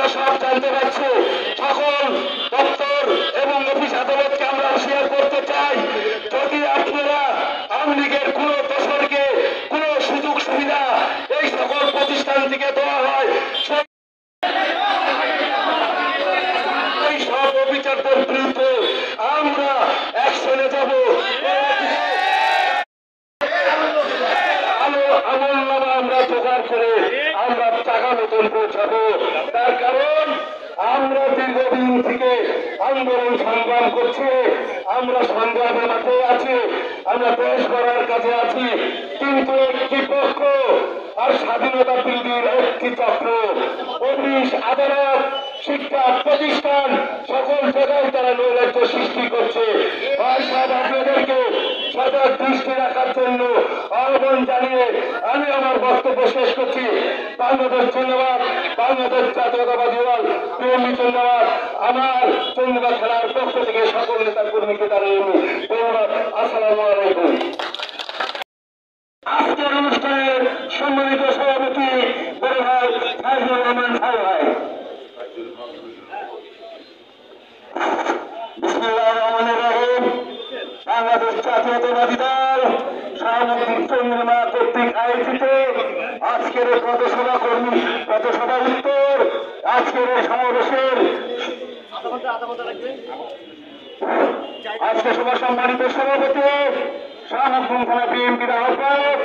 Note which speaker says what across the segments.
Speaker 1: আপনারা সব জানতে পারছে। সকল দপ্তর এবং অফিস আদালতকে আমরা শেয়ার করতে চাই, যদি আপনারা আওয়ামী লীগের কোন দোসরকে কোন সুযোগ সুবিধা এই সকল প্রতিষ্ঠান থেকে দেওয়া হয়, এই সব অবিচারদের বিরুদ্ধে আমরা অ্যাকশনে যাব। আমলনামা আমরা জোগাড় করে আমরা টাকা মতন পৌঁছাবো। তার কারণ আমরা দীর্ঘদিন থেকে আন্দোলন সংগ্রাম করছি, আমরা সংগ্রামের মাঠে আছি, আমরা দেশ গড়ার কাছে আছি, কিন্তু একটি পক্ষ আর স্বাধীনতা বিরোধীর একটি চক্র অফিস আদালত শিক্ষা প্রতিষ্ঠান সকল জায়গায় তারা নৈরাজ্য সৃষ্টি করছে। আপনাদেরকে সজাগ দৃষ্টি রাখার জন্য আহ্বান জানিয়ে আমি আমার বক্তব্য শেষ করছি। বাংলাদেশ ধন্যবাদ, বাংলাদেশ জাতীয়তাবাদী দল বিএনপি ধন্যবাদ। আমার ধন্যবাদ খেলার পক্ষ থেকে সকল নেতা কর্মীকে দাঁড়িয়ে ধন্যবাদ। আসসালামু আলাইকুম। আজকের অনুষ্ঠানের সম্মানিত সভাপতি বড় ভাই ফাইজুর রহমান ভাই। বিসমিল্লাহির রহমানির রহিম। বাংলাদেশ জাতীয়তাবাদী দল সামগ্রিক চন্দ্রিমা কর্তৃক আয়োজিত আজকের পথসভা উত্তর আজকের এই সমাবেশের আজকে সভা সম্মানিত সভাপতি সামগ্রিক থানা বিএনপির আহ্বায়ক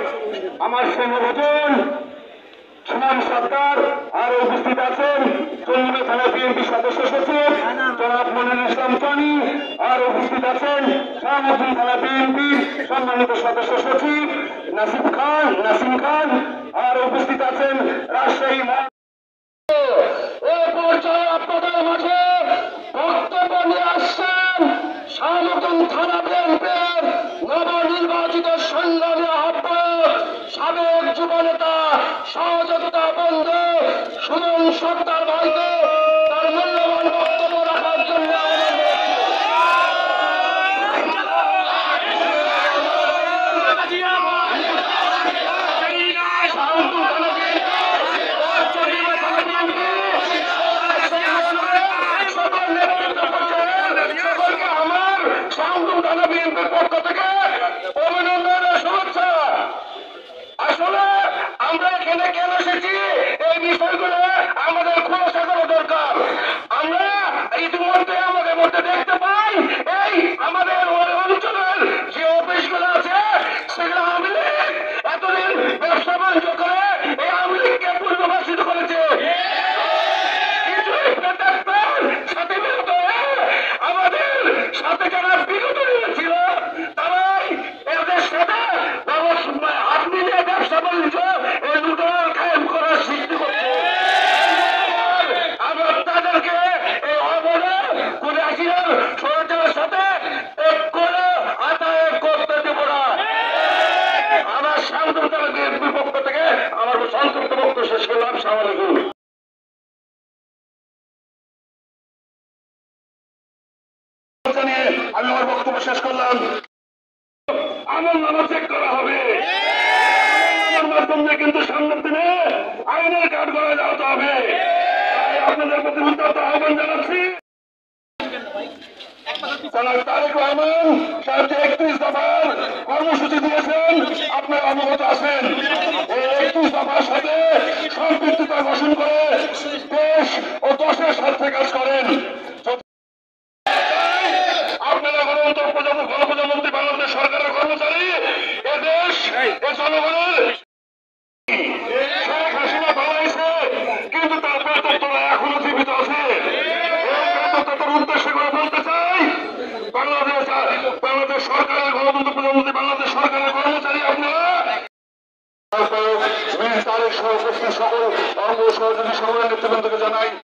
Speaker 1: আমার সেনাভোজন সুমন সরকার, আর উপস্থিত আছেন চন্দ্রিমা থানা বিএনপি সদস্য সচিব জনাব মনিরুল ইসলাম টনি, আর উপস্থিত আছেন শাহমুদ্দিন থানা বিএনপির সম্মানিত সদস্য সচিব নাসিম খান, আর উপস্থিত আছেন রাজশাহী আপনাদের মাঝে বক্তব্য নিয়ে আসছেন শাহমুদ্দিন থানা বিএনপির নবনির্বাচিত সংগ্রামী আহ্বায়ক সাবেক যুবনেতা সহযোগিতা বন্ধু সুমন সরকার ভাইকে তার মূল্যবান বক্তব্য রাখার জন্য বিএনপির পক্ষ থেকে অভিনন্দনের শুভেচ্ছা। আসলে আমরা এখানে কেন এসেছি এই বিষয়গুলো আমাদের খোলাসা করা দরকার। আমরা ইতিমধ্যে আমাদের মধ্যে দেখতে পাই এই আমাদের অঞ্চলের যে অফিসগুলো আছে সেগুলো আওয়ামী লীগ এতদিন ব্যবসা বাণিজ্য করে এই আওয়ামী লীগকে পুনর্বাসিত করেছে। সাথে বিরত আমাদের সাথে যারা বিরত ছিল তারাই এদের সাথে হাত মিলিয়ে ব্যবসা বাণিজ্য এই দুটোর কায়েম করার সৃষ্টি করছে। আমরা তাদেরকে এই অবদান করে আসিয়ার সরকারের সাথে এক করে আদায় করতে দেব না। আমার শান্ততার বিএনপির পক্ষ থেকে আমার সংক্ষিপ্ত বক্তব্য শেষ করলাম। আসসালামু আলাইকুম। আমি আমার বক্তব্য শেষ করলাম। আমলনামা চেক করা হবে, আমার মাধ্যমে কিন্তু সামনের দিনে আইনের কাঠ গড়ায় যাওয়াতে হবে। আপনাদের প্রতি উদ্যত আহ্বান জানাচ্ছি। তারেক রহমান সাহেব 31 দফার কর্মসূচি দিয়েছেন, আপনারা অবগত আছেন। এই 31 দফার সাথে সম্পৃক্ততা ঘোষণ করে দেশ ও দশের স্বার্থে কাজ করেন। আপনারা গণপ্রজাতন্ত্রী বাংলাদেশ সরকারের কর্মচারী, এদেশ এ জনগণের শেখ হাসিনা পালাইছে, কিন্তু তার বেতনরা এখনো জীবিত আছে। উদ্দেশ্য করে বলতে চাই বাংলাদেশ সরকারের গণতন্ত্র প্রজাতন্ত্রী